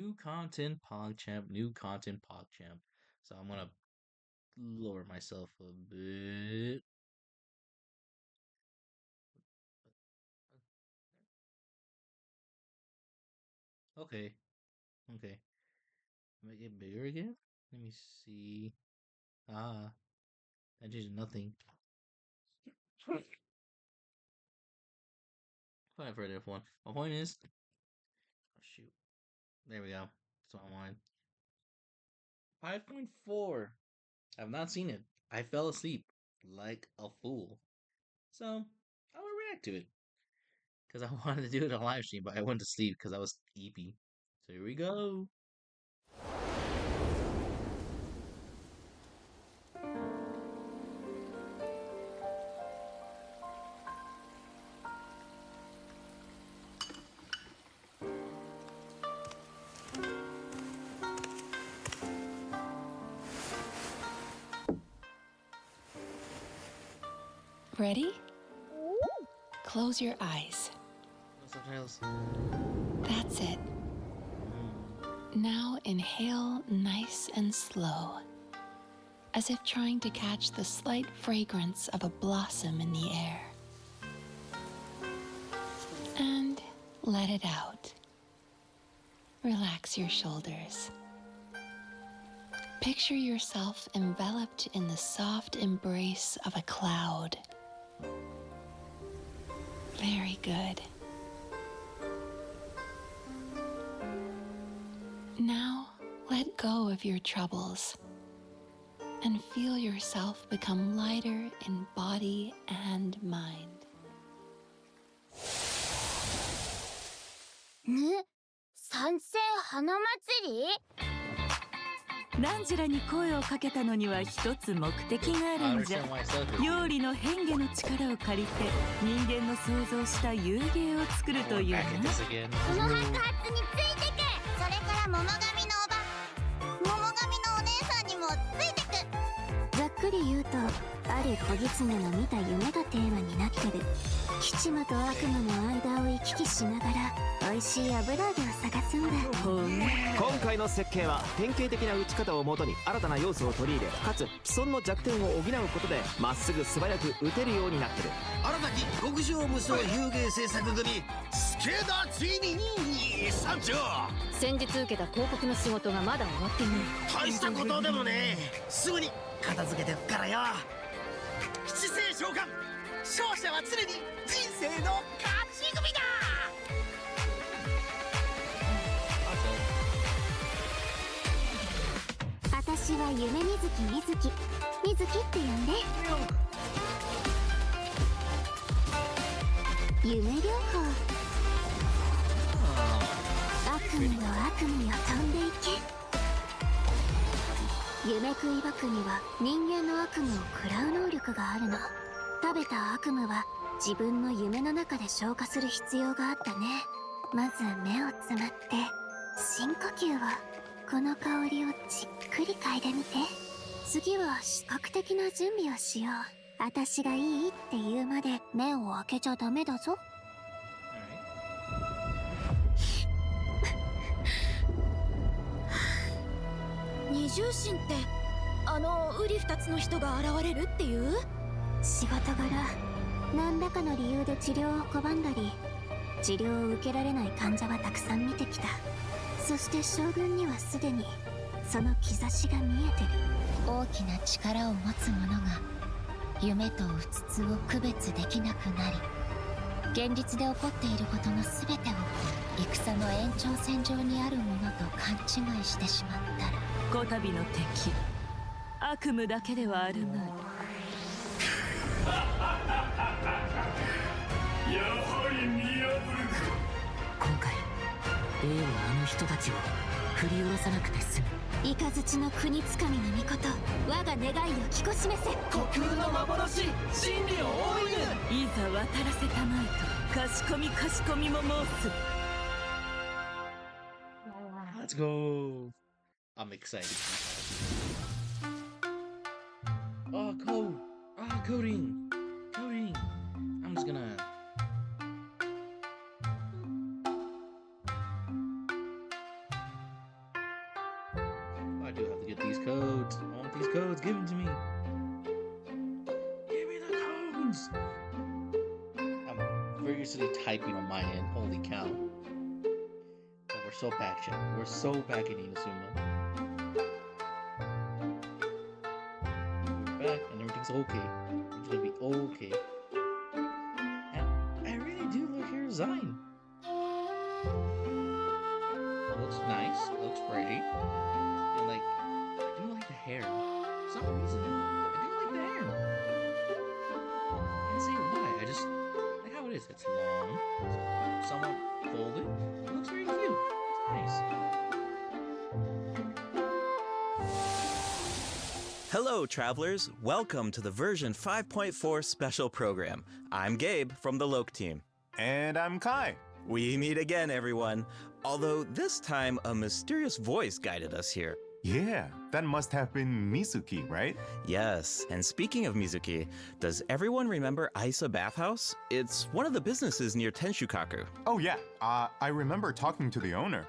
New content, PogChamp. New content, PogChamp. So I'm gonna lower myself a bit. Okay, okay. Make it bigger again. Let me see. Ah, that did nothing. Fine for that one. My point is, oh shoot. There we go. That's what I wanted. 5.4. I've not seen it. I fell asleep like a fool. So I will react to it. Because I wanted to do it on live stream, but I went to sleep because I was sleepy. So here we go. Ready? Close your eyes. No subtitles. That's it. Now inhale nice and slow, as if trying to catch the slight fragrance of a blossom in the air. And let it out. Relax your shoulders. Picture yourself enveloped in the soft embrace of a cloud. Very good. Now, let go of your troubles and feel yourself become lighter in body and mind. 参戦花祭り？ナンジュラに声をかけたのには一つ目的があるんじゃ。料理の変化の力を借りて人間の想像した遊芸を作るというな。この白髪についてけ。それから桃神のおば、桃神のお姉さんにもついてく。ざっくり言うと、ある小狐の見た夢がテーマになってる。吉間と悪魔の間を行き来しながら美味しい油揚げを探すんだ。今回の設計は典型的な打ち方をもとに新たな要素を取り入れ、かつ既存の弱点を補うことでまっすぐ素早く打てるようになってる。新たき極上無双遊芸制作組スケダついに参上。先日受けた広告の仕事がまだ終わっていない。大したことでもね、すぐに片付けてくからよ。七星召喚、勝者は常に人生の勝ち組だ。私は夢みずきみずきみずきって呼んで。夢療法。悪夢の悪夢を飛んでいけ。夢食いバクには人間の悪夢を食らう能力があるの。食べた悪夢は自分の夢の中で消化する必要があったね。まず目をつむって深呼吸を。この香りをじっくり嗅いでみて。次は視覚的な準備をしよう。私がいいって言うまで目を開けちゃダメだぞ。二重心ってあの瓜二つの人が現れるっていう？仕事柄何らかの理由で治療を拒んだり治療を受けられない患者はたくさん見てきた。そして将軍にはすでにその兆しが見えてる。大きな力を持つ者が夢とうつつを区別できなくなり、現実で起こっていることの全てを戦の延長線上にあるものと勘違いしてしまったら、こたびの敵悪夢だけではあるまい。やはり見破るか。今回Aはあの人たちを振り下ろさなくて済む。雷の国つかみの御事、我が願いを聞こしめせ。虚空の幻、真理を追い抜。いざ渡らせたまいとかしこみかしこみも申す。Let's go. I'm excited. Oh, code. Oh, coding. Coding. I'm just gonna. get these codes. I want these codes given to me. Give me the codes. I'm furiously typing on my end. Holy cow. But we're so back, chat. We're so back in Inazuma. We're back and everything's okay. It's gonna be okay. And I really do like her design. It looks nice. It looks pretty. And like, I do like the hair. For some reason, I do like the hair. Can't say why. I just like how it is. It's long, somewhat folded. It looks very cute. It's nice. Hello, travelers. Welcome to the version 5.4 special program. I'm Gabe from the Loke team. And I'm Kai. We meet again, everyone. Although this time, a mysterious voice guided us here. Yeah, that must have been Mizuki, right? Yes, and speaking of Mizuki, does everyone remember Aisa Bathhouse? It's one of the businesses near Tenshukaku. Oh yeah, I remember talking to the owner.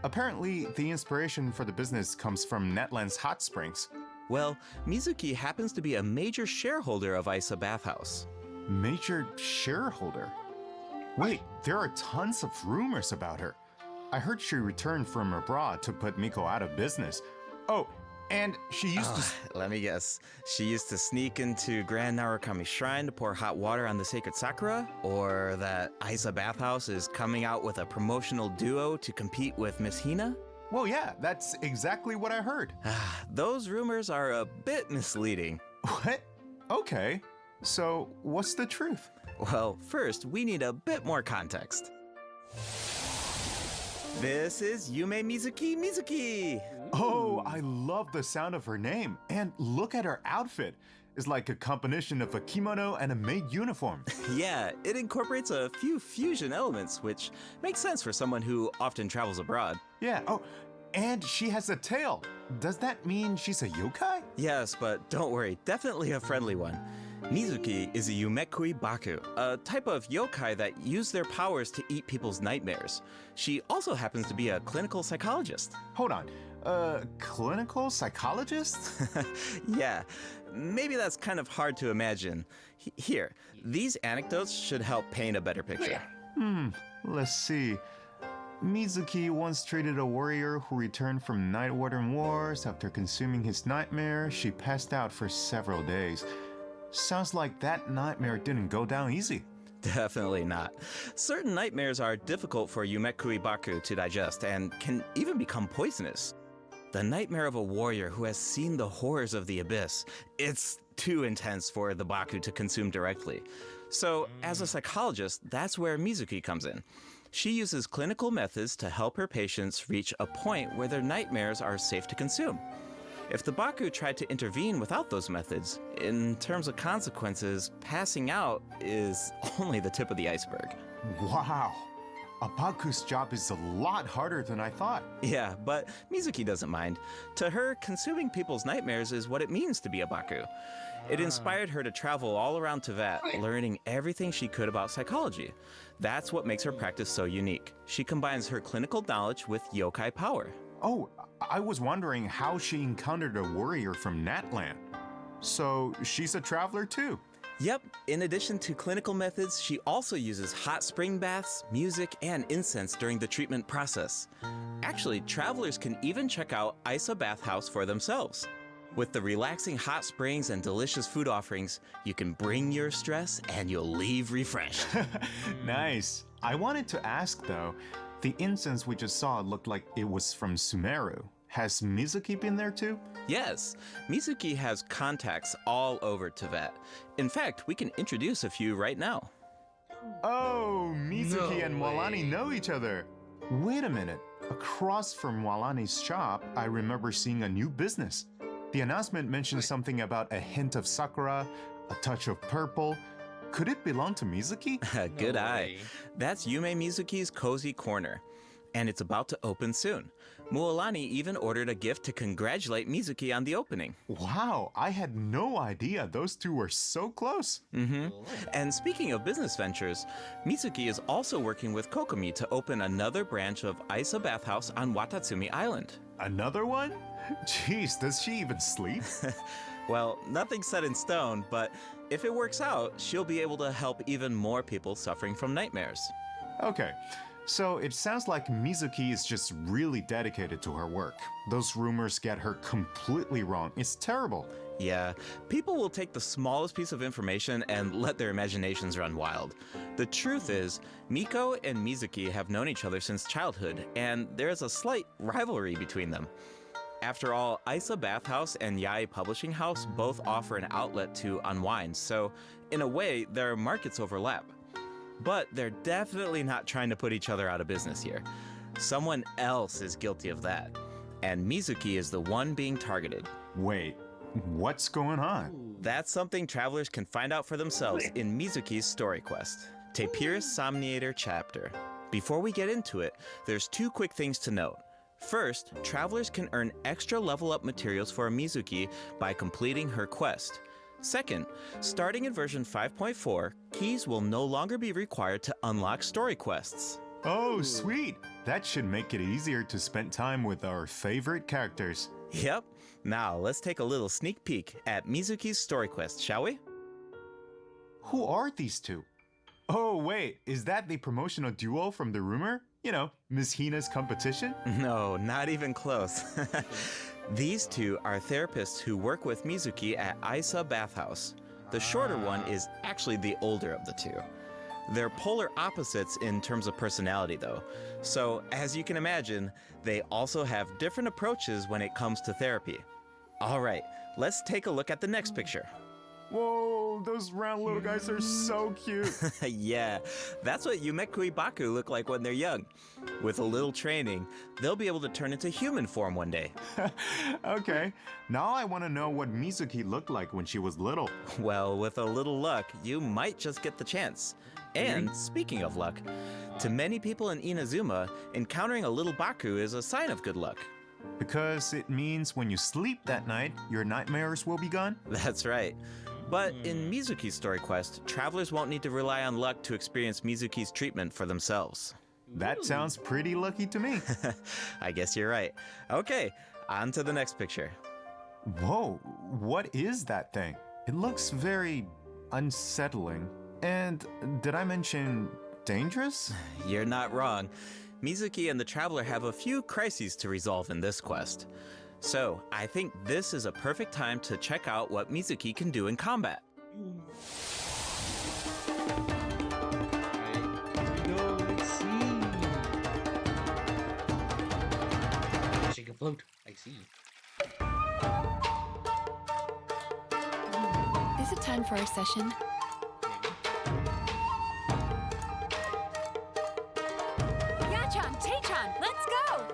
Apparently, the inspiration for the business comes from Netland's hot springs. Well, Mizuki happens to be a major shareholder of Aisa Bathhouse. Major shareholder? Wait, there are tons of rumors about her. I heard she returned from abroad to put Miko out of business. Oh, and she used to... Let me guess. She used to sneak into Grand Narukami Shrine to pour hot water on the sacred sakura? Or that Aisa Bathhouse is coming out with a promotional duo to compete with Miss Hina? Well, yeah, that's exactly what I heard. Those rumors are a bit misleading. What? Okay. So, what's the truth? Well, first, we need a bit more context. This is Yume Mizuki. Oh, I love the sound of her name. And look at her outfit. It's like a combination of a kimono and a maid uniform. Yeah, it incorporates a few fusion elements, which makes sense for someone who often travels abroad. Yeah, oh, and she has a tail. Does that mean she's a yokai? Yes, but don't worry, definitely a friendly one. Mizuki is a Yumekui Baku, a type of yokai that use their powers to eat people's nightmares. She also happens to be a clinical psychologist. Hold on, clinical psychologist? Yeah, maybe that's kind of hard to imagine. Here, these anecdotes should help paint a better picture. Let's see. Mizuki once treated a warrior who returned from Night Warden Wars. After consuming his nightmare, she passed out for several days. Sounds like that nightmare didn't go down easy. Definitely not. Certain nightmares are difficult for Yumekui Baku to digest and can even become poisonous. The nightmare of a warrior who has seen the horrors of the abyss, it's too intense for the Baku to consume directly. So, as a psychologist, that's where Mizuki comes in. She uses clinical methods to help her patients reach a point where their nightmares are safe to consume. If the Baku tried to intervene without those methods, in terms of consequences, passing out is only the tip of the iceberg. Wow. A Baku's job is a lot harder than I thought. Yeah, but Mizuki doesn't mind. To her, consuming people's nightmares is what it means to be a Baku. It inspired her to travel all around Teyvat, learning everything she could about psychology. That's what makes her practice so unique. She combines her clinical knowledge with yokai power. Oh, I was wondering how she encountered a warrior from Natland. So she's a traveler too. Yep, in addition to clinical methods, she also uses hot spring baths, music, and incense during the treatment process. Actually, travelers can even check out Aisa Bathhouse for themselves. With the relaxing hot springs and delicious food offerings, you can bring your stress and you'll leave refreshed. Nice. I wanted to ask though, the incense we just saw looked like it was from Sumeru. Has Mizuki been there too? Yes, Mizuki has contacts all over Teyvat. In fact, we can introduce a few right now. Oh, Mizuki No and Walani way. know each other. Wait a minute. Across from Walani's shop, I remember seeing a new business. The announcement mentioned something about a hint of sakura, a touch of purple. Could it belong to Mizuki? Good No eye. way. That's Yume Mizuki's Cozy Corner. and it's about to open soon. Mualani even ordered a gift to congratulate Mizuki on the opening. Wow, I had no idea those two were so close. And speaking of business ventures, Mizuki is also working with Kokomi to open another branch of Isa Bathhouse on Watatsumi Island. Another one? Jeez, does she even sleep? Well, nothing's set in stone, but if it works out, she'll be able to help even more people suffering from nightmares. Okay, so it sounds like Mizuki is just really dedicated to her work. Those rumors get her completely wrong. It's terrible. Yeah, people will take the smallest piece of information and let their imaginations run wild. The truth is, Miko and Mizuki have known each other since childhood, and there is a slight rivalry between them. After all, Isa Bathhouse and Yae Publishing House both offer an outlet to unwind, so in a way, their markets overlap. But they're definitely not trying to put each other out of business here. Someone else is guilty of that, and Mizuki is the one being targeted. Wait, what's going on? That's something travelers can find out for themselves in Mizuki's story quest, Tapirus Somniator chapter. Before we get into it, there's two quick things to note. First, travelers can earn extra level up materials for Mizuki by completing her quest. Second, starting in version 5.4, keys will no longer be required to unlock story quests. Oh, sweet! That should make it easier to spend time with our favorite characters. Yep. Now, let's take a little sneak peek at Mizuki's story quest, shall we? Who are these two? Oh, wait, is that the promotional duo from the rumor? You know, Miss Hina's competition? No, not even close. These two are therapists who work with Mizuki at Isa Bathhouse. The shorter one is actually the older of the two. They're polar opposites in terms of personality, though. So, as you can imagine, they also have different approaches when it comes to therapy. All right, let's take a look at the next picture. Whoa, those round little guys are so cute. Yeah, that's what Yumekui Baku look like when they're young. With a little training, they'll be able to turn into human form one day. Okay, now I want to know what Mizuki looked like when she was little. Well, with a little luck, you might just get the chance. And speaking of luck, to many people in Inazuma, encountering a little Baku is a sign of good luck. Because it means when you sleep that night, your nightmares will be gone? That's right. But in Mizuki's story quest, travelers won't need to rely on luck to experience Mizuki's treatment for themselves. That sounds pretty lucky to me. I guess you're right. Okay, on to the next picture. Whoa, what is that thing? It looks very unsettling. And did I mention dangerous? You're not wrong. Mizuki and the traveler have a few crises to resolve in this quest. So, I think this is a perfect time to check out what Mizuki can do in combat. She can float. I see. Is it time for our session? Yachan, Taechan, let's go!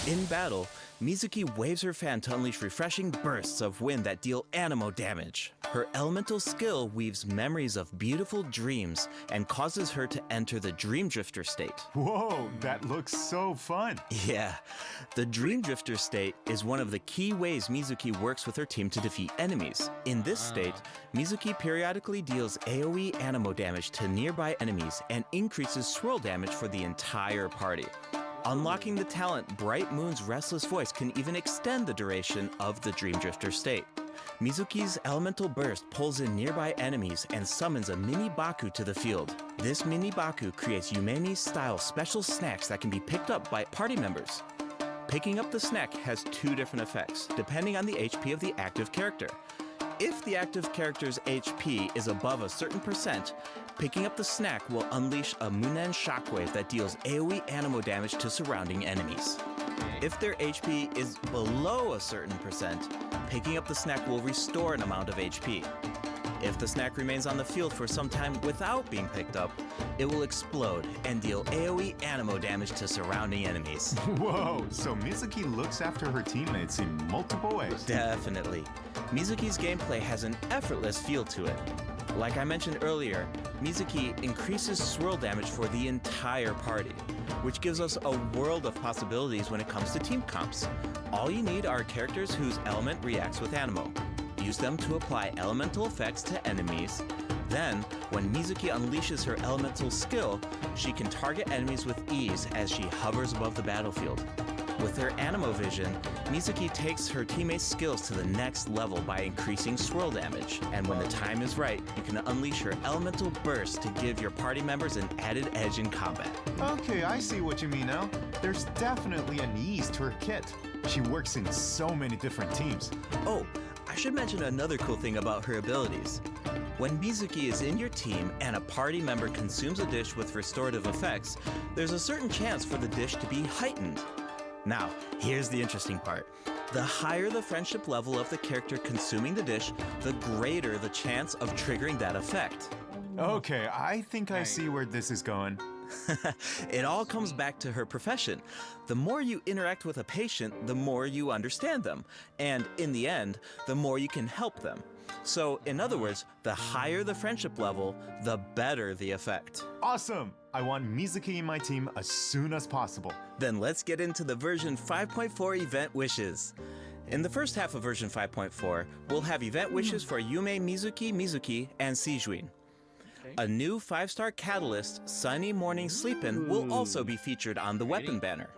In battle, Mizuki waves her fan to unleash refreshing bursts of wind that deal anemo damage. Her elemental skill weaves memories of beautiful dreams and causes her to enter the Dream Drifter state. Whoa, that looks so fun. Yeah, the Dream Drifter state is one of the key ways Mizuki works with her team to defeat enemies. In this state, Mizuki periodically deals AoE anemo damage to nearby enemies and increases swirl damage for the entire party. Unlocking the talent Bright Moon's Restless Voice can even extend the duration of the Dream Drifter state. Mizuki's Elemental Burst pulls in nearby enemies and summons a mini Baku to the field. This mini Baku creates Yumemi-style special snacks that can be picked up by party members. Picking up the snack has two different effects, depending on the HP of the active character. If the active character's HP is above a certain percent, picking up the snack will unleash a Munen shockwave that deals AoE anemo damage to surrounding enemies. If their HP is below a certain percent, picking up the snack will restore an amount of HP. If the snack remains on the field for some time without being picked up, it will explode and deal AoE anemo damage to surrounding enemies. Whoa, so Mizuki looks after her teammates in multiple ways. Definitely. Mizuki's gameplay has an effortless feel to it. Like I mentioned earlier, Mizuki increases swirl damage for the entire party, which gives us a world of possibilities when it comes to team comps. All you need are characters whose element reacts with Animo. Use them to apply elemental effects to enemies. Then, when Mizuki unleashes her elemental skill, she can target enemies with ease as she hovers above the battlefield. With her Animo vision, Mizuki takes her teammates' skills to the next level by increasing swirl damage. And when the time is right, you can unleash her elemental burst to give your party members an added edge in combat. Okay, I see what you mean now. There's definitely an ease to her kit. She works in so many different teams. Oh, I should mention another cool thing about her abilities. When Mizuki is in your team and a party member consumes a dish with restorative effects, there's a certain chance for the dish to be heightened. Now, here's the interesting part. The higher the friendship level of the character consuming the dish, the greater the chance of triggering that effect. Okay, I think I see where this is going. It all comes back to her profession. The more you interact with a patient, the more you understand them. And in the end, the more you can help them. So, in other words, the higher the friendship level, the better the effect. Awesome! I want Mizuki in my team as soon as possible. Then let's get into the version 5.4 event wishes. In the first half of version 5.4, we'll have event wishes for Yume Mizuki, and Seijuin. A new 5-star catalyst, Sunny Morning Sleepin', will also be featured on the weapon banner.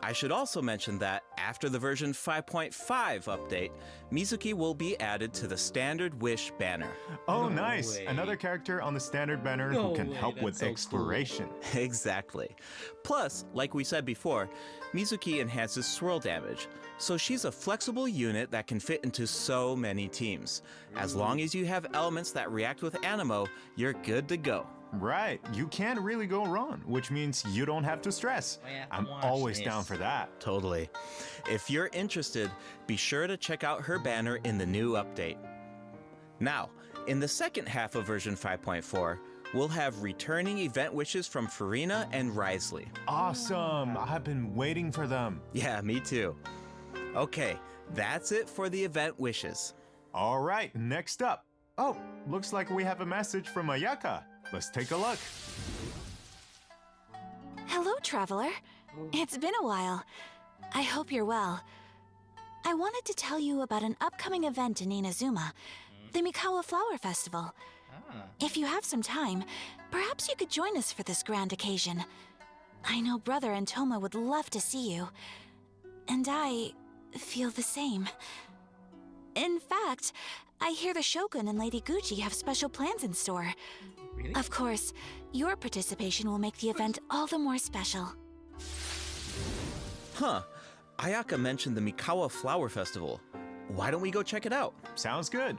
I should also mention that after the version 5.5 update, Mizuki will be added to the standard wish banner. Oh, nice! Another character on the standard banner who can help with exploration. Exactly. Plus, like we said before, Mizuki enhances swirl damage, so she's a flexible unit that can fit into so many teams. As long as you have elements that react with Animo, you're good to go. Right, you can't really go wrong, which means you don't have to stress. I'm always down for that. Totally. If you're interested, be sure to check out her banner in the new update. Now, in the second half of version 5.4, we'll have returning event wishes from Farina and Risley. Awesome! I've been waiting for them. Yeah, me too. Okay, that's it for the event wishes. All right, next up. Oh, looks like we have a message from Ayaka. Let's take a look. Hello, traveler. It's been a while. I hope you're well. I wanted to tell you about an upcoming event in Inazuma, the Mikawa Flower Festival. If you have some time, perhaps you could join us for this grand occasion. I know Brother and Toma would love to see you. And I feel the same. In fact, I hear the Shogun and Lady Gucci have special plans in store. Really? Of course, your participation will make the event all the more special. Huh. Ayaka mentioned the Mikawa Flower Festival. Why don't we go check it out? Sounds good.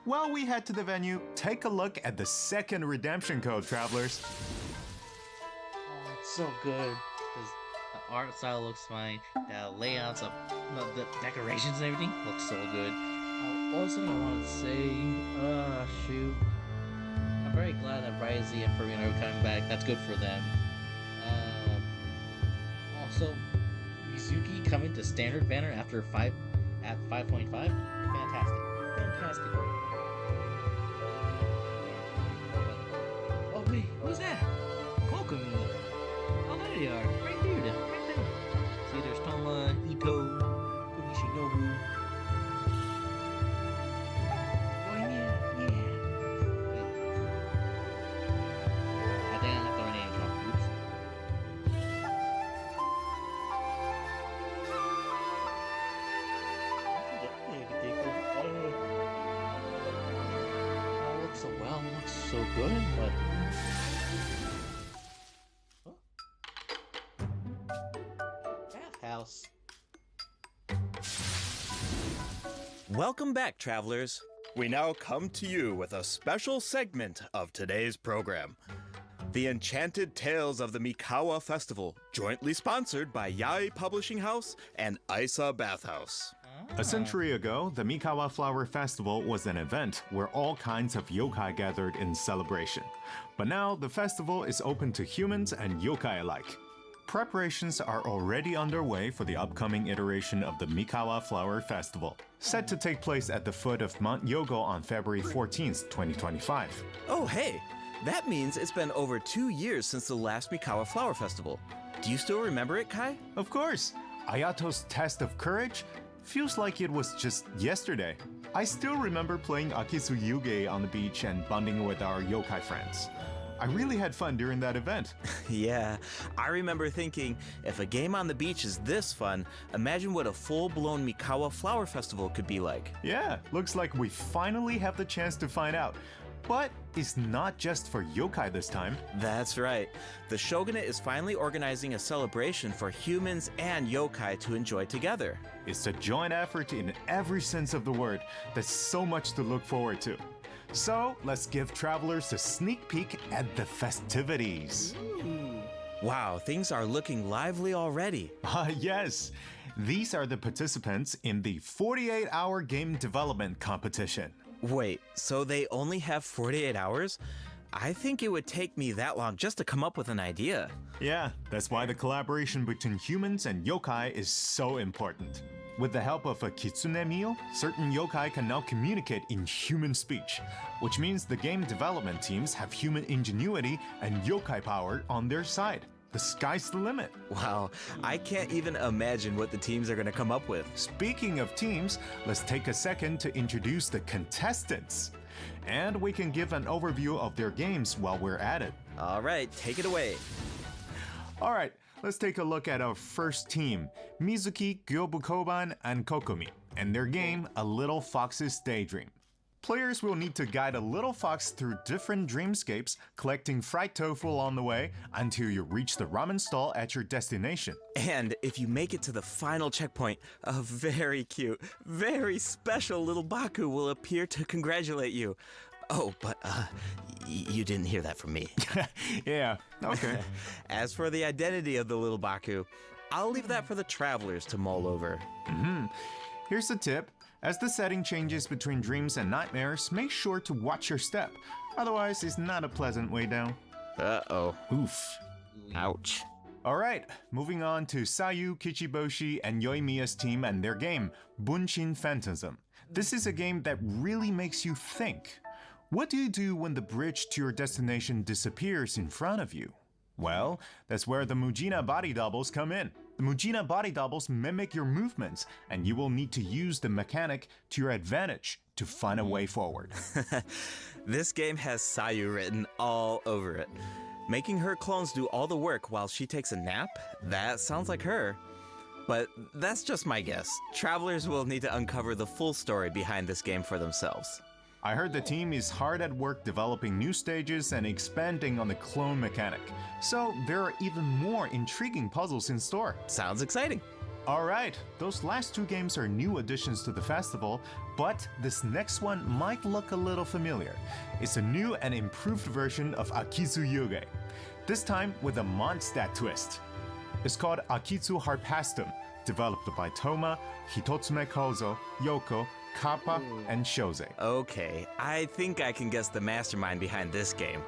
While we head to the venue, take a look at the second redemption code, travelers. Oh, it's so good. The art style looks fine. The layouts of the decorations and everything looks so good. Also, I want to say, shoot. I'm very glad that Risley and Farina are coming back. That's good for them. Also, Mizuki coming to standard banner after 5.5. Fantastic. Fantastic. Oh wait, who's that? Kokomi. Oh, there they are. Right there. Right there. See, there's Toma, Ito, Kunishinobu. Oh yeah. I think I left our names wrong. Oops. Oh, looks so well, looks so good, but bathhouse. Welcome back, travelers. We now come to you with a special segment of today's program. The Enchanted Tales of the Mikawa Festival, jointly sponsored by Yae Publishing House and Isa Bathhouse. A century ago, the Mikawa Flower Festival was an event where all kinds of yokai gathered in celebration. But now, the festival is open to humans and yokai alike. Preparations are already underway for the upcoming iteration of the Mikawa Flower Festival, set to take place at the foot of Mount Yogo on February 14th, 2025. Oh, hey! That means it's been over 2 years since the last Mikawa Flower Festival. Do you still remember it, Kai? Of course! Ayato's test of courage feels like it was just yesterday. I still remember playing Akitsu Yuge on the beach and bonding with our yokai friends. I really had fun during that event. Yeah, I remember thinking, if a game on the beach is this fun, imagine what a full-blown Mikawa Flower Festival could be like. Yeah, looks like we finally have the chance to find out. But it's not just for yokai this time. That's right. The Shogunate is finally organizing a celebration for humans and yokai to enjoy together. It's a joint effort in every sense of the word. There's so much to look forward to. So let's give travelers a sneak peek at the festivities. Wow, things are looking lively already. Yes. These are the participants in the 48-hour game development competition. Wait, so they only have 48 hours? I think it would take me that long just to come up with an idea. Yeah, that's why the collaboration between humans and yokai is so important. With the help of a kitsune meal, certain yokai can now communicate in human speech, which means the game development teams have human ingenuity and yokai power on their side. The sky's the limit. Wow, I can't even imagine what the teams are going to come up with. Speaking of teams, let's take a second to introduce the contestants. And we can give an overview of their games while we're at it. All right, take it away. All right, let's take a look at our first team, Mizuki, Gyobukoban, and Kokumi, and their game, A Little Fox's Daydream. Players will need to guide a little fox through different dreamscapes, collecting fried tofu on the way until you reach the ramen stall at your destination. And if you make it to the final checkpoint, a very cute, very special little Baku will appear to congratulate you. Oh, but you didn't hear that from me. Yeah, okay. As for the identity of the little Baku, I'll leave that for the travelers to mull over. Here's a tip. As the setting changes between dreams and nightmares, make sure to watch your step. Otherwise, it's not a pleasant way down. Uh-oh. Oof. Ouch. Alright, moving on to Sayu, Kichiboshi, and Yoimiya's team and their game, Bunshin Phantasm. This is a game that really makes you think. What do you do when the bridge to your destination disappears in front of you? Well, that's where the Mujina body doubles come in. The Mujina body doubles mimic your movements, and you will need to use the mechanic to your advantage to find a way forward. This game has Sayu written all over it. Making her clones do all the work while she takes a nap? That sounds like her. But that's just my guess. Travelers will need to uncover the full story behind this game for themselves. I heard the team is hard at work developing new stages and expanding on the clone mechanic. So there are even more intriguing puzzles in store. Sounds exciting. Alright, those last two games are new additions to the festival, but this next one might look a little familiar. It's a new and improved version of Akitsu Yuge, this time with a Mondstadt twist. It's called Akitsu Harpastum, developed by Toma, Hitotsume Kozo, Yoko, Kappa, and Shoze. Okay, I think I can guess the mastermind behind this game.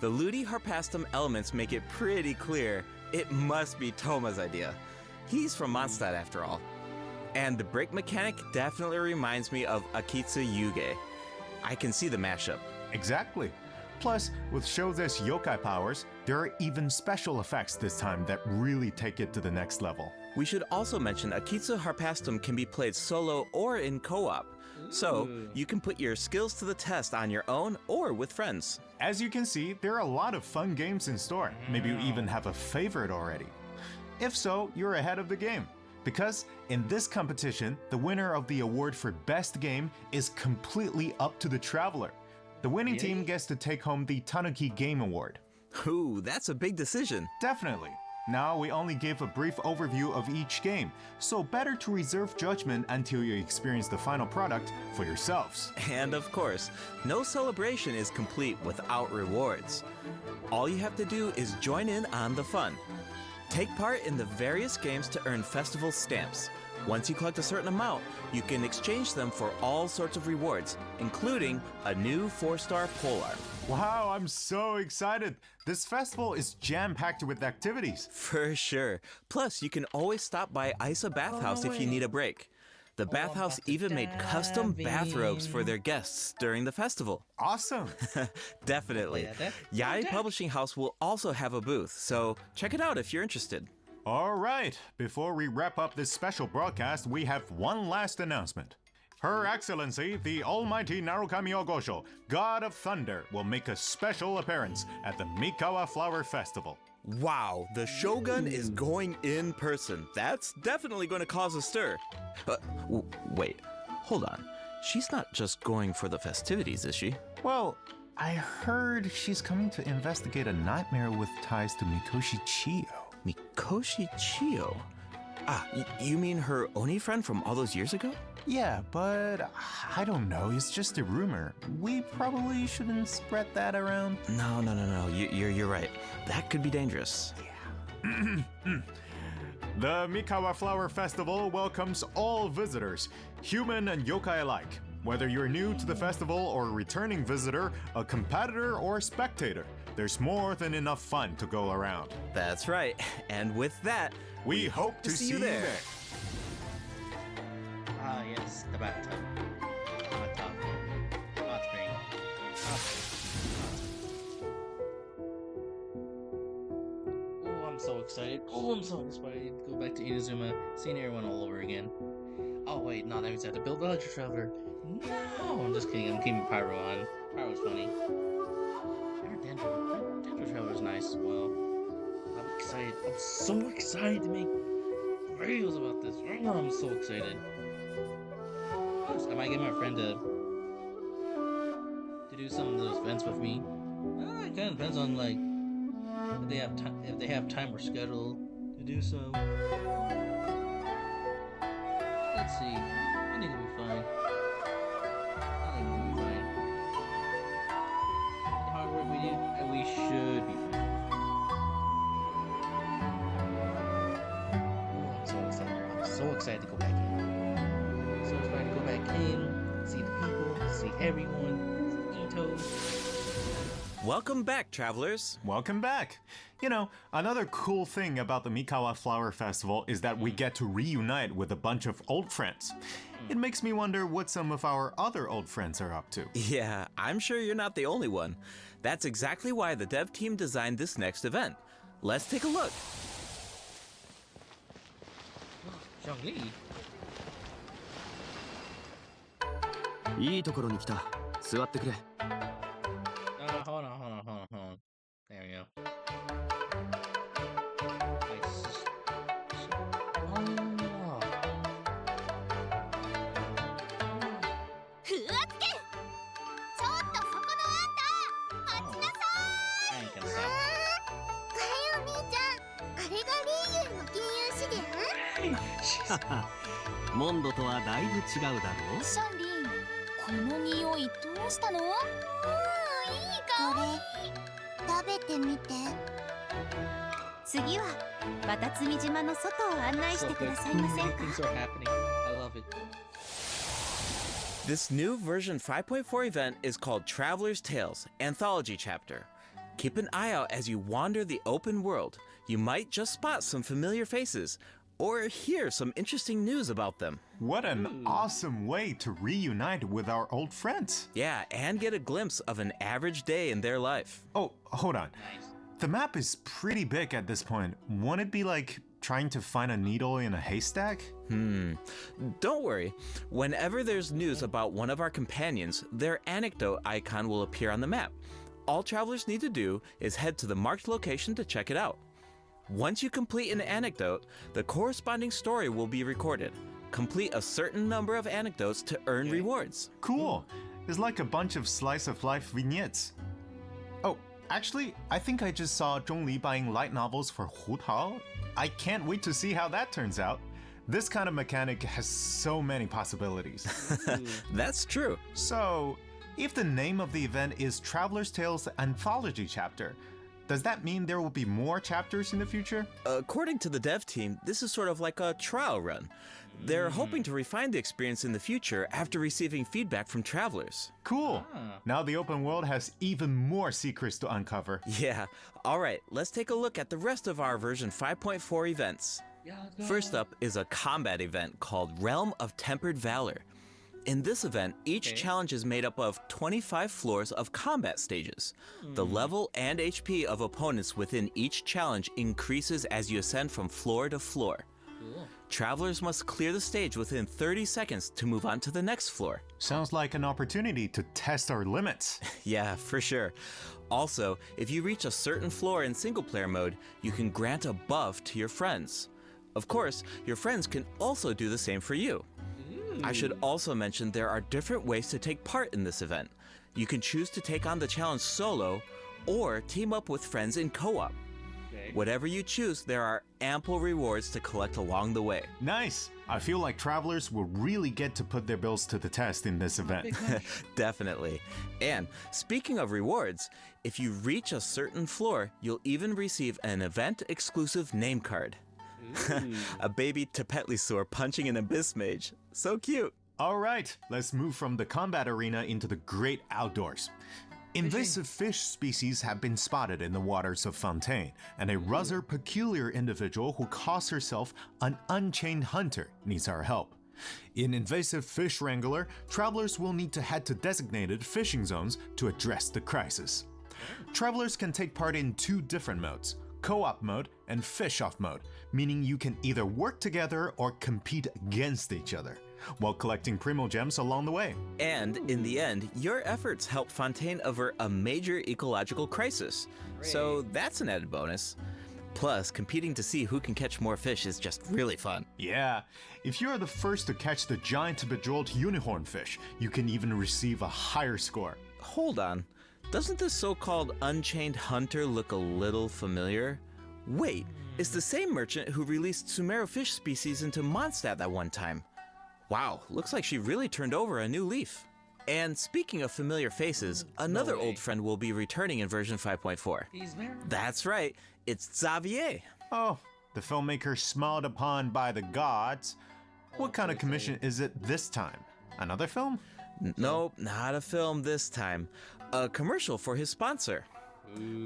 The Ludi Harpastum elements make it pretty clear it must be Toma's idea. He's from Mondstadt after all. And the break mechanic definitely reminds me of Akitsu Yuge. I can see the mashup. Exactly. Plus, with Shoze's yokai powers, there are even special effects this time that really take it to the next level. We should also mention Akitsu Harpastum can be played solo or in co-op. So, you can put your skills to the test on your own or with friends. As you can see, there are a lot of fun games in store. Maybe you even have a favorite already. If so, you're ahead of the game. Because in this competition, the winner of the award for Best Game is completely up to the traveler. The winning team gets to take home the Tanuki Game Award. Ooh, that's a big decision. Definitely. Now we only gave a brief overview of each game, so better to reserve judgment until you experience the final product for yourselves. And of course, no celebration is complete without rewards. All you have to do is join in on the fun. Take part in the various games to earn festival stamps. Once you collect a certain amount, you can exchange them for all sorts of rewards, including a new 4-star polearm. Wow, I'm so excited. This festival is jam-packed with activities. For sure. Plus, you can always stop by Isa Bathhouse if you need a break. The bathhouse even made custom bathrobes for their guests during the festival. Awesome. Definitely. Yai Publishing House will also have a booth, so check it out if you're interested. All right, before we wrap up this special broadcast, we have one last announcement. Her Excellency, the Almighty Narukami Ogosho, God of Thunder, will make a special appearance at the Mikawa Flower Festival. Wow, the Shogun is going in person. That's definitely going to cause a stir. But wait, hold on. She's not just going for the festivities, is she? Well, I heard she's coming to investigate a nightmare with ties to Mikoshi Chiyo. Mikoshi Chiyo? Ah, you mean her Oni friend from all those years ago? Yeah, but I don't know. It's just a rumor. We probably shouldn't spread that around. No. You're right. That could be dangerous. Yeah. The Mikawa Flower Festival welcomes all visitors, human and yokai alike. Whether you're new to the festival or a returning visitor, a competitor or a spectator, there's more than enough fun to go around. That's right. And with that, we hope to see you there. Ah, yes, the bathtub. Hot tub. Hot spring. Oh, I'm so excited. Oh, I'm so excited. Go back to Inazuma, seeing everyone all over again. Oh, wait, no, that means I have to build the Electro Traveler. No, I'm just kidding. I'm keeping Pyro on. Pyro's funny. Dendro Traveler's nice as well. I'm excited. I'm so excited to make videos about this. I'm so excited. I might get my friend to do some of those events with me. It kind of depends on like if they have time or schedule to do so. Let's see. I think it'll be fine. The hard work we do, and we should be fine. Oh, I'm so excited. I'm so excited to go back in. So excited to go back in, see the people, see everyone, see Ito. Welcome back, travelers. Welcome back. You know, another cool thing about the Mikawa Flower Festival is that we get to reunite with a bunch of old friends. It makes me wonder what some of our other old friends are up to. Yeah, I'm sure you're not the only one. That's exactly why the dev team designed this next event. Let's take a look. Zhongli. いいところに来た。座ってくれ。Hold on. There we go. I ain't gonna stop. モンドとはだいぶ違うだろう。シャンリン、この匂いどうしたの？いい香り。食べてみて。次は渡積島の外を案内してくださいませんか。 Things are happening. I love it. This new version 5.4 event is called Traveler's Tales Anthology Chapter. Keep an eye out as you wander the open world. You might just spot some familiar faces or hear some interesting news about them. What an awesome way to reunite with our old friends. Yeah, and get a glimpse of an average day in their life. Oh, hold on. Nice. The map is pretty big at this point. Won't it be like trying to find a needle in a haystack? Don't worry. Whenever there's news about one of our companions, their anecdote icon will appear on the map. All travelers need to do is head to the marked location to check it out. Once you complete an anecdote, the corresponding story will be recorded. Complete a certain number of anecdotes to earn rewards. Cool. It's like a bunch of slice of life vignettes. Oh, actually, I think I just saw Zhongli buying light novels for Hu Tao. I can't wait to see how that turns out. This kind of mechanic has so many possibilities. That's true. So, if the name of the event is Traveler's Tales Anthology Chapter, Does that mean there will be more chapters in the future? According to the dev team, this is sort of like a trial run. They're hoping to refine the experience in the future after receiving feedback from travelers. Cool. Now the open world has even more secrets to uncover. Yeah. Alright, let's take a look at the rest of our version 5.4 events. First up is a combat event called Realm of Tempered Valor. In this event, each challenge is made up of 25 floors of combat stages. The level and HP of opponents within each challenge increases as you ascend from floor to floor. Travelers must clear the stage within 30 seconds to move on to the next floor. Sounds like an opportunity to test our limits. Yeah, for sure. Also, if you reach a certain floor in single-player mode, you can grant a buff to your friends. Of course, your friends can also do the same for you. I should also mention there are different ways to take part in this event. You can choose to take on the challenge solo or team up with friends in co-op. Whatever you choose, there are ample rewards to collect along the way. Nice! I feel like travelers will really get to put their bills to the test in this event. Definitely. And speaking of rewards, if you reach a certain floor, you'll even receive an event-exclusive name card. A baby Tepetlisaur punching an abyss mage. So cute. All right, let's move from the combat arena into the great outdoors. Invasive fish species have been spotted in the waters of Fontaine, and a rather peculiar individual who calls herself an unchained hunter needs our help. In Invasive Fish Wrangler, travelers will need to head to designated fishing zones to address the crisis. Travelers can take part in two different modes, co-op mode and fish-off mode, meaning you can either work together or compete against each other, while collecting Primo Gems along the way. And in the end, your efforts help Fontaine avert a major ecological crisis. So that's an added bonus. Plus, competing to see who can catch more fish is just really fun. Yeah, if you are the first to catch the giant bejeweled unicorn fish, you can even receive a higher score. Hold on. Doesn't this so-called Unchained Hunter look a little familiar? Wait, it's the same merchant who released Sumeru fish species into Mondstadt that one time. Wow, looks like she really turned over a new leaf. And speaking of familiar faces, another old friend will be returning in version 5.4. That's right, it's Xavier. Oh, the filmmaker smiled upon by the gods. What kind of commission is it this time? Another film? Nope, not a film this time. A commercial for his sponsor.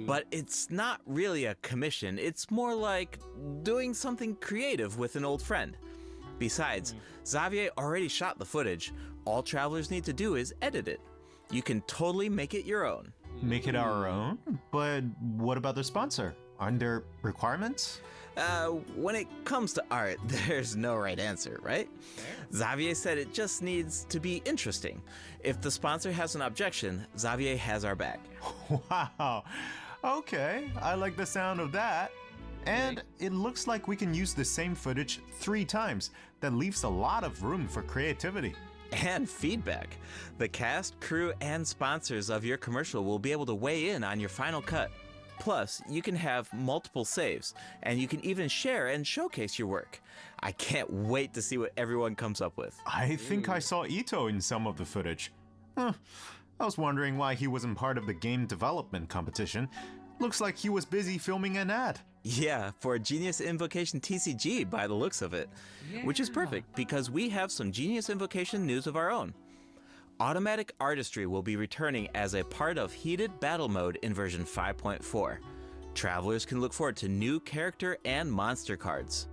But it's not really a commission, it's more like doing something creative with an old friend. Besides, Xavier already shot the footage. All travelers need to do is edit it. You can totally make it your own. Make it our own? But what about the sponsor? Aren't there requirements? When it comes to art, there's no right answer, right? Xavier said it just needs to be interesting. If the sponsor has an objection, Xavier has our back. Wow. Okay, I like the sound of that. And it looks like we can use the same footage 3 times. That leaves a lot of room for creativity. And feedback. The cast, crew, and sponsors of your commercial will be able to weigh in on your final cut. Plus, you can have multiple saves, and you can even share and showcase your work. I can't wait to see what everyone comes up with. I think I saw Ito in some of the footage. I was wondering why he wasn't part of the game development competition. Looks like he was busy filming an ad. Yeah, for Genius Invocation TCG by the looks of it. Which is perfect, because we have some Genius Invocation news of our own. Automatic Artistry will be returning as a part of Heated Battle Mode in version 5.4. Travelers can look forward to new character and monster cards.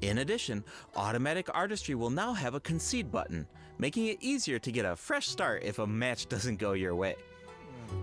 In addition, Automatic Artistry will now have a concede button, making it easier to get a fresh start if a match doesn't go your way.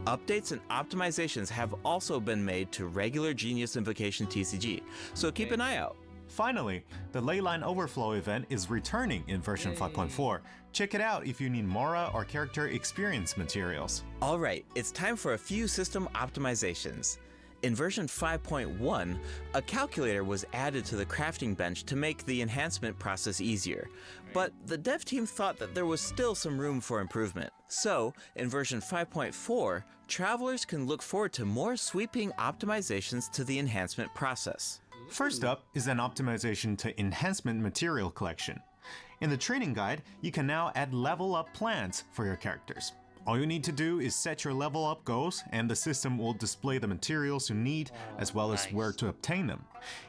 Updates and optimizations have also been made to regular Genius Invocation TCG, so keep an eye out. Finally, the Leyline Overflow event is returning in version 5.4. Check it out if you need Mora or character experience materials. Alright, it's time for a few system optimizations. In version 5.1, a calculator was added to the crafting bench to make the enhancement process easier. But the dev team thought that there was still some room for improvement. So, in version 5.4, travelers can look forward to more sweeping optimizations to the enhancement process. First up is an optimization to enhancement material collection. In the training guide, you can now add level up plans for your characters. All you need to do is set your level up goals, and the system will display the materials you need as well as where to obtain them.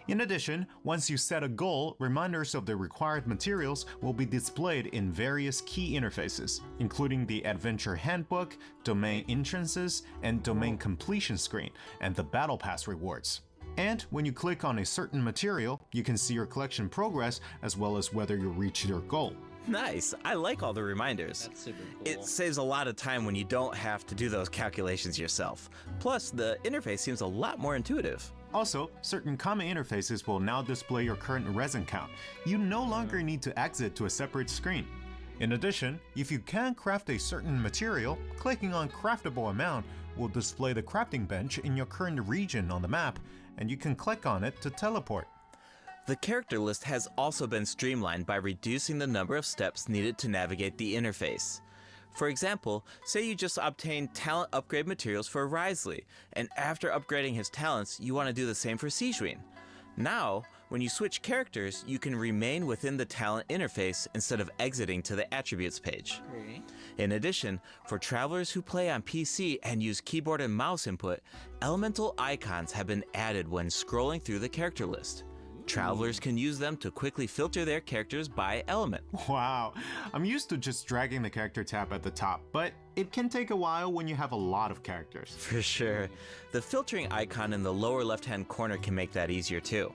In addition, once you set a goal, reminders of the required materials will be displayed in various key interfaces, including the Adventure Handbook, Domain Entrances, and Domain Completion screen, and the Battle Pass rewards. And when you click on a certain material, you can see your collection progress as well as whether you reach your goal. Nice. I like all the reminders. That's super cool. It saves a lot of time when you don't have to do those calculations yourself. Plus, the interface seems a lot more intuitive. Also, certain common interfaces will now display your current resin count. You no longer need to exit to a separate screen. In addition, if you can craft a certain material, clicking on Craftable Amount will display the crafting bench in your current region on the map, and you can click on it to teleport. The character list has also been streamlined by reducing the number of steps needed to navigate the interface. For example, say you just obtained talent upgrade materials for Risley, and after upgrading his talents, you want to do the same for Sijuin. Now, when you switch characters, you can remain within the talent interface instead of exiting to the attributes page. Okay. In addition, for travelers who play on PC and use keyboard and mouse input, elemental icons have been added when scrolling through the character list. Travelers can use them to quickly filter their characters by element. Wow, I'm used to just dragging the character tab at the top, but it can take a while when you have a lot of characters. For sure. The filtering icon in the lower left-hand corner can make that easier too.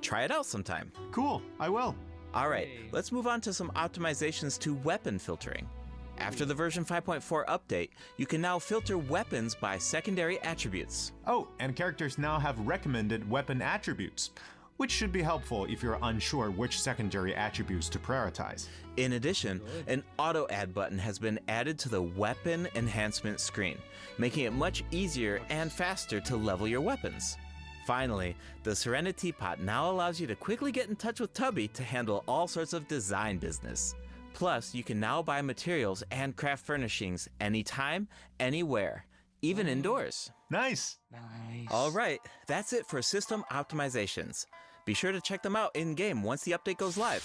Try it out sometime. Cool, I will. All right, let's move on to some optimizations to weapon filtering. After the version 5.4 update, you can now filter weapons by secondary attributes. Oh, and characters now have recommended weapon attributes, which should be helpful if you're unsure which secondary attributes to prioritize. In addition, an auto add button has been added to the weapon enhancement screen, making it much easier and faster to level your weapons. Finally, the Serenity Pot now allows you to quickly get in touch with Tubby to handle all sorts of design business. Plus, you can now buy materials and craft furnishings anytime, anywhere, even indoors. Nice! Nice. All right, that's it for system optimizations. Be sure to check them out in-game once the update goes live.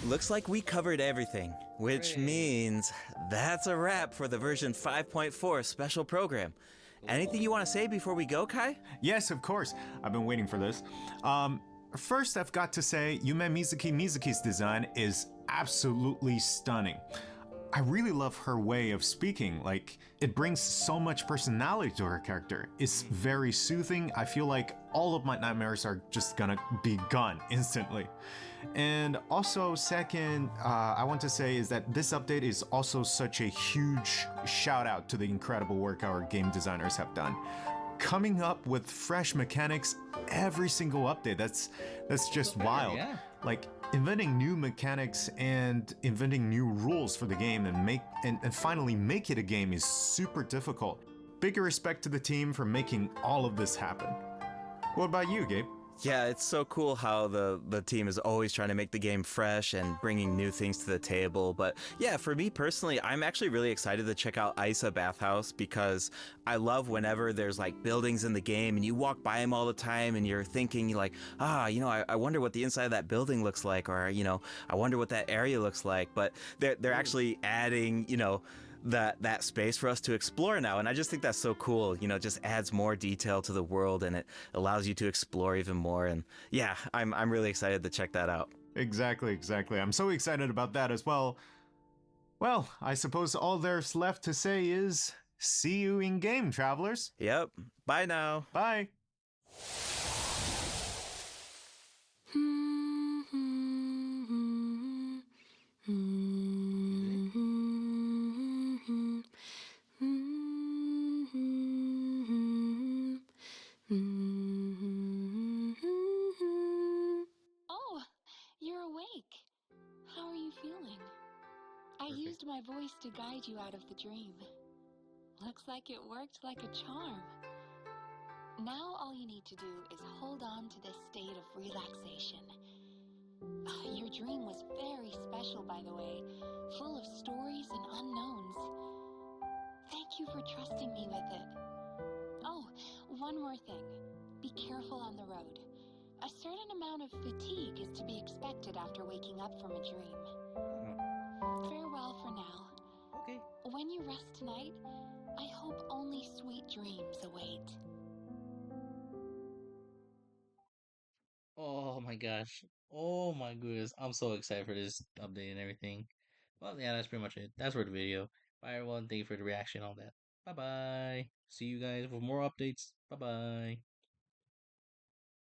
Looks like we covered everything, which means that's a wrap for the version 5.4 special program. Anything you want to say before we go, Kai? Yes, of course. I've been waiting for this. First, I've got to say, Yume Mizuki's design is absolutely stunning. I really love her way of speaking. Like, it brings so much personality to her character. It's very soothing. I feel like all of my nightmares are just gonna be gone instantly. And also, second, I want to say is that this update is also such a huge shout out to the incredible work our game designers have done. Coming up with fresh mechanics every single update, that's just wild. Yeah. Like, inventing new mechanics and inventing new rules for the game and finally make it a game is super difficult. Big respect to the team for making all of this happen. What about you, Gabe? Yeah, it's so cool how the team is always trying to make the game fresh and bringing new things to the table. But yeah, for me personally, I'm actually really excited to check out Isa Bathhouse because I love whenever there's like buildings in the game and you walk by them all the time and you're thinking like, I wonder what the inside of that building looks like, or, I wonder what that area looks like. But they're actually adding, that space for us to explore now, and I just think that's so cool. Just adds more detail to the world and it allows you to explore even more. And yeah, I'm really excited to check that out. Exactly. I'm so excited about that as well. Well, I suppose all there's left to say is see you in game, travelers. Yep. Bye now. Bye. Oh, you're awake. How are you feeling? I used my voice to guide you out of the dream. Looks like it worked like a charm. Now all you need to do is hold on to this state of relaxation. Your dream was very special, by the way, full of stories and unknowns. Thank you for trusting me with it. Oh, one more thing. Be careful on the road. A certain amount of fatigue is to be expected after waking up from a dream. Farewell for now. Okay. When you rest tonight, I hope only sweet dreams await. Oh my gosh. Oh my goodness. I'm so excited for this update and everything. Well, yeah, that's pretty much it. That's for the video. Bye, everyone. Thank you for the reaction, all that. Bye bye. See you guys for more updates. Bye bye.